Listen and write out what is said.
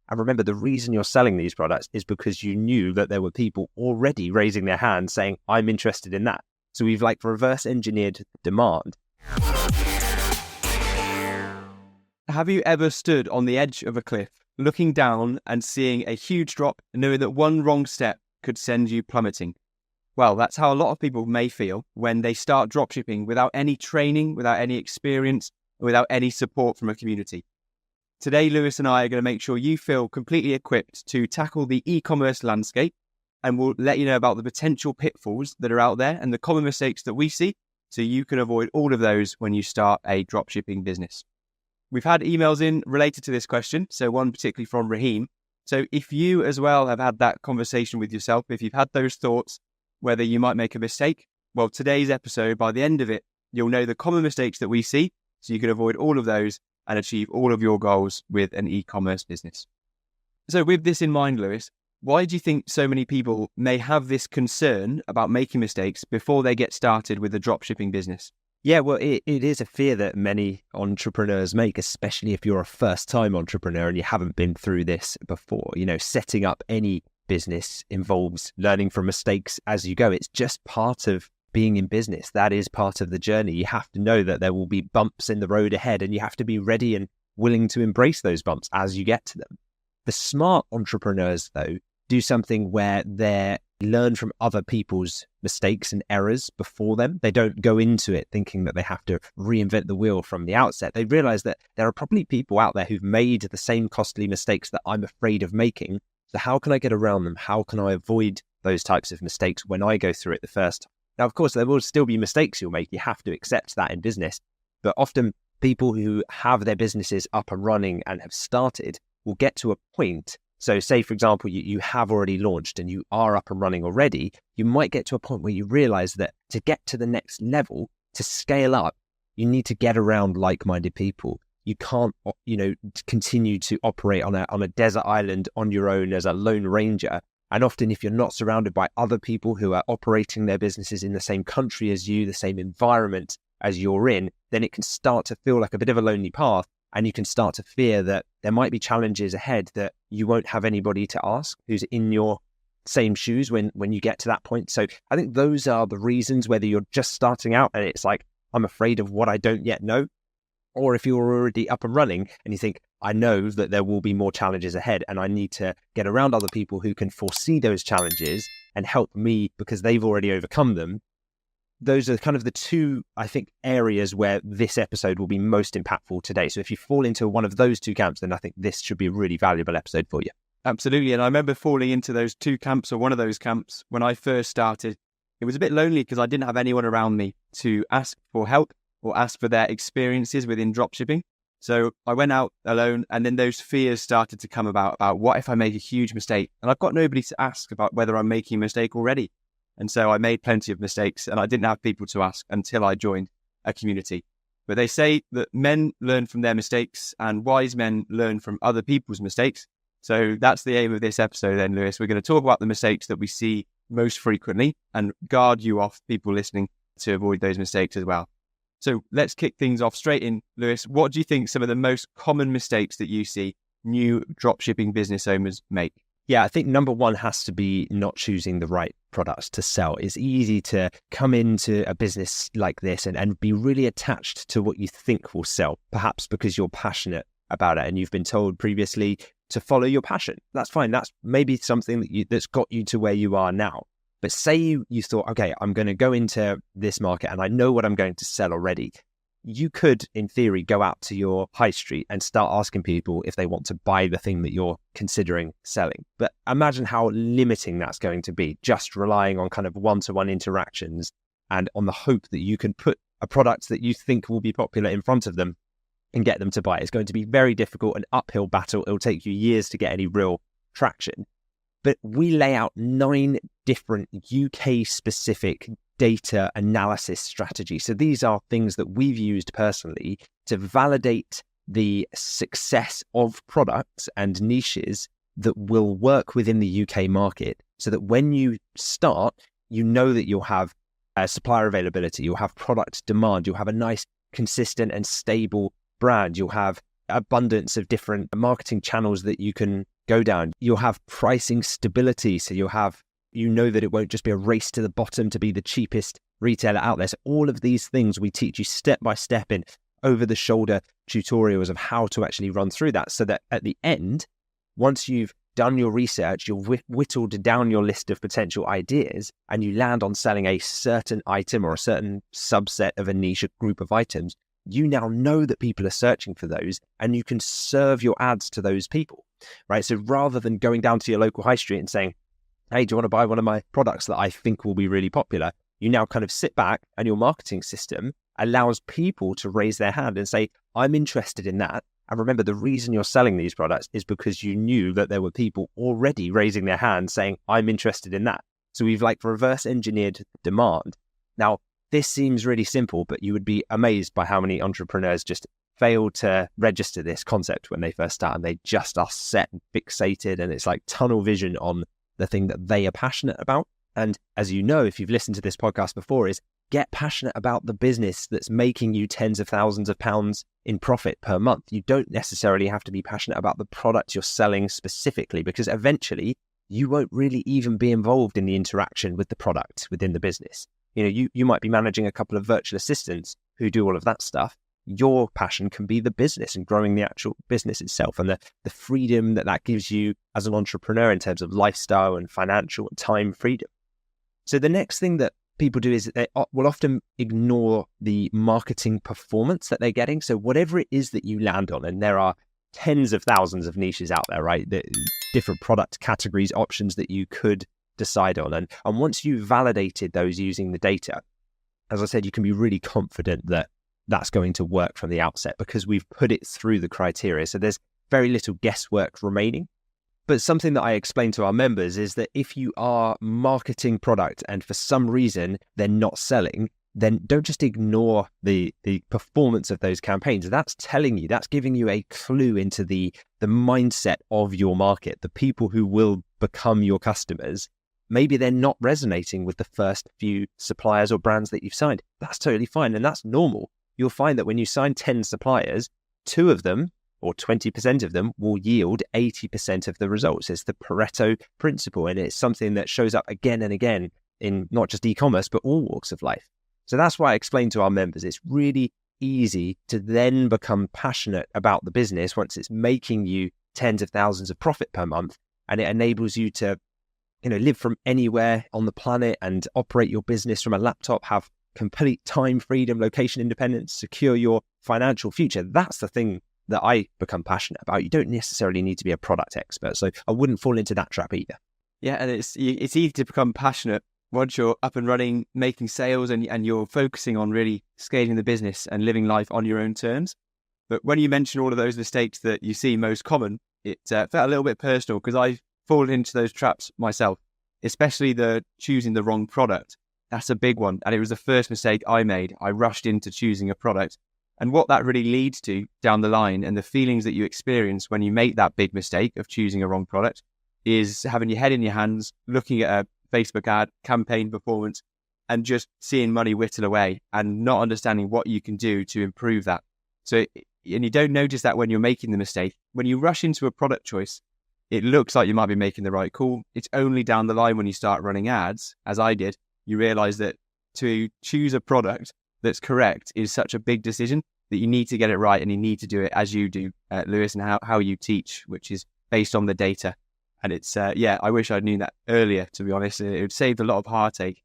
And remember, the reason you're selling these products is because you knew that there were people already raising their hands saying, I'm interested in that. So we've like reverse engineered demand. Have you ever stood on the edge of a cliff, looking down and seeing a huge drop, knowing that one wrong step could send you plummeting? Well, that's how a lot of people may feel when they start dropshipping without any training, without any experience, without any support from a community. Today, Lewis and I are going to make sure you feel completely equipped to tackle the e-commerce landscape, and we'll let you know about the potential pitfalls that are out there and the common mistakes that we see, so you can avoid all of those when you start a dropshipping business. We've had emails in related to this question, so one particularly from Raheem. So if you as well have had that conversation with yourself, if you've had those thoughts, whether you might make a mistake, well, today's episode, by the end of it, you'll know the common mistakes that we see, so you can avoid all of those and achieve all of your goals with an e-commerce business. So with this in mind, Lewis, why do you think so many people may have this concern about making mistakes before they get started with a dropshipping business? Yeah, well, it is a fear that many entrepreneurs make, especially if you're a first-time entrepreneur and you haven't been through this before. You know, setting up any business involves learning from mistakes as you go. It's just part of being in business. That is part of the journey. You have to know that there will be bumps in the road ahead, and you have to be ready and willing to embrace those bumps as you get to them. The smart entrepreneurs, though, do something where they learn from other people's mistakes and errors before them. They don't go into it thinking that they have to reinvent the wheel from the outset. They realize that there are probably people out there who've made the same costly mistakes that I'm afraid of making. So how can I get around them? How can I avoid those types of mistakes when I go through it the first time? Now, of course, there will still be mistakes you'll make. You have to accept that in business. But often people who have their businesses up and running and have started will get to a point. So say, for example, you have already launched and you are up and running already. You might get to a point where you realize that to get to the next level, to scale up, you need to get around like-minded people. You can't, continue to operate on a desert island on your own as a lone ranger. And often if you're not surrounded by other people who are operating their businesses in the same country as you, the same environment as you're in, then it can start to feel like a bit of a lonely path. And you can start to fear that there might be challenges ahead that you won't have anybody to ask who's in your same shoes when you get to that point. So I think those are the reasons, whether you're just starting out and it's like, I'm afraid of what I don't yet know, or if you're already up and running and you think, I know that there will be more challenges ahead and I need to get around other people who can foresee those challenges and help me because they've already overcome them. Those are kind of the two, I think, areas where this episode will be most impactful today. So if you fall into one of those two camps, then I think this should be a really valuable episode for you. Absolutely. And I remember falling into those two camps, or one of those camps, when I first started. It was a bit lonely because I didn't have anyone around me to ask for help or ask for their experiences within dropshipping. So I went out alone, and then those fears started to come about what if I make a huge mistake? And I've got nobody to ask about whether I'm making a mistake already. And so I made plenty of mistakes and I didn't have people to ask until I joined a community. But they say that men learn from their mistakes and wise men learn from other people's mistakes. So that's the aim of this episode then, Lewis. We're going to talk about the mistakes that we see most frequently and guard you off people listening to avoid those mistakes as well. So let's kick things off straight in, Lewis. What do you think some of the most common mistakes that you see new dropshipping business owners make? Yeah, I think number one has to be not choosing the right products to sell. It's easy to come into a business like this and be really attached to what you think will sell, perhaps because you're passionate about it and you've been told previously to follow your passion. That's fine. That's maybe something that's got you to where you are now. But say you thought, okay, I'm going to go into this market and I know what I'm going to sell already. You could, in theory, go out to your high street and start asking people if they want to buy the thing that you're considering selling. But imagine how limiting that's going to be, just relying on kind of one-to-one interactions and on the hope that you can put a product that you think will be popular in front of them and get them to buy it. It's going to be very difficult, an uphill battle. It'll take you years to get any real traction. But we lay out 9 different UK-specific data analysis strategies. So these are things that we've used personally to validate the success of products and niches that will work within the UK market, so that when you start, you know that you'll have supplier availability, you'll have product demand, you'll have a nice, consistent and stable brand, you'll have abundance of different marketing channels that you can go down. You'll have pricing stability. So you know that it won't just be a race to the bottom to be the cheapest retailer out there. So all of these things we teach you step by step in over the shoulder tutorials of how to actually run through that, so that at the end, once you've done your research, you've whittled down your list of potential ideas, and you land on selling a certain item or a certain subset of a niche group of items, you now know that people are searching for those, and you can serve your ads to those people, right? So rather than going down to your local high street and saying, hey, do you want to buy one of my products that I think will be really popular? You now kind of sit back, and your marketing system allows people to raise their hand and say, I'm interested in that. And remember, the reason you're selling these products is because you knew that there were people already raising their hand saying, I'm interested in that. So we've like reverse engineered demand. Now, this seems really simple, but you would be amazed by how many entrepreneurs just fail to register this concept when they first start, and they just are set and fixated, and it's like tunnel vision on the thing that they are passionate about. And as you know, if you've listened to this podcast before, is get passionate about the business that's making you tens of thousands of pounds in profit per month. You don't necessarily have to be passionate about the product you're selling specifically, because eventually you won't really even be involved in the interaction with the product within the business. You might be managing a couple of virtual assistants who do all of that stuff. Your passion can be the business and growing the actual business itself, and the freedom that gives you as an entrepreneur in terms of lifestyle and financial and time freedom. So the next thing that people do is they will often ignore the marketing performance that they're getting. So whatever it is that you land on, and there are tens of thousands of niches out there, right? The different product categories, options that you could decide on. And once you've validated those using the data, as I said, you can be really confident that that's going to work from the outset because we've put it through the criteria. So there's very little guesswork remaining. But something that I explain to our members is that if you are marketing product and for some reason they're not selling, then don't just ignore the performance of those campaigns. That's telling you, that's giving you a clue into the mindset of your market, the people who will become your customers. Maybe they're not resonating with the first few suppliers or brands that you've signed. That's totally fine, and that's normal. You'll find that when you sign 10 suppliers, 2 of them or 20% of them will yield 80% of the results. It's the Pareto principle, and it's something that shows up again and again in not just e-commerce, but all walks of life. So that's why I explain to our members, it's really easy to then become passionate about the business once it's making you tens of thousands of profit per month, and it enables you to live from anywhere on the planet and operate your business from a laptop, have complete time freedom, location independence, secure your financial future. That's the thing that I become passionate about. You don't necessarily need to be a product expert, so I wouldn't fall into that trap either. Yeah, and it's easy to become passionate once you're up and running, making sales, and you're focusing on really scaling the business and living life on your own terms. But when you mention all of those mistakes that you see most common, it felt a little bit personal because I've fallen into those traps myself, especially the choosing the wrong product. That's a big one. And it was the first mistake I made. I rushed into choosing a product. And what that really leads to down the line, and the feelings that you experience when you make that big mistake of choosing a wrong product, is having your head in your hands, looking at a Facebook ad, campaign performance, and just seeing money whittle away and not understanding what you can do to improve that. So, and you don't notice that when you're making the mistake. When you rush into a product choice, it looks like you might be making the right call. It's only down the line when you start running ads, as I did, you realize that to choose a product that's correct is such a big decision that you need to get it right, and you need to do it as you do, Lewis, and how you teach, which is based on the data. And it's, I wish I'd known that earlier, to be honest. It would save a lot of heartache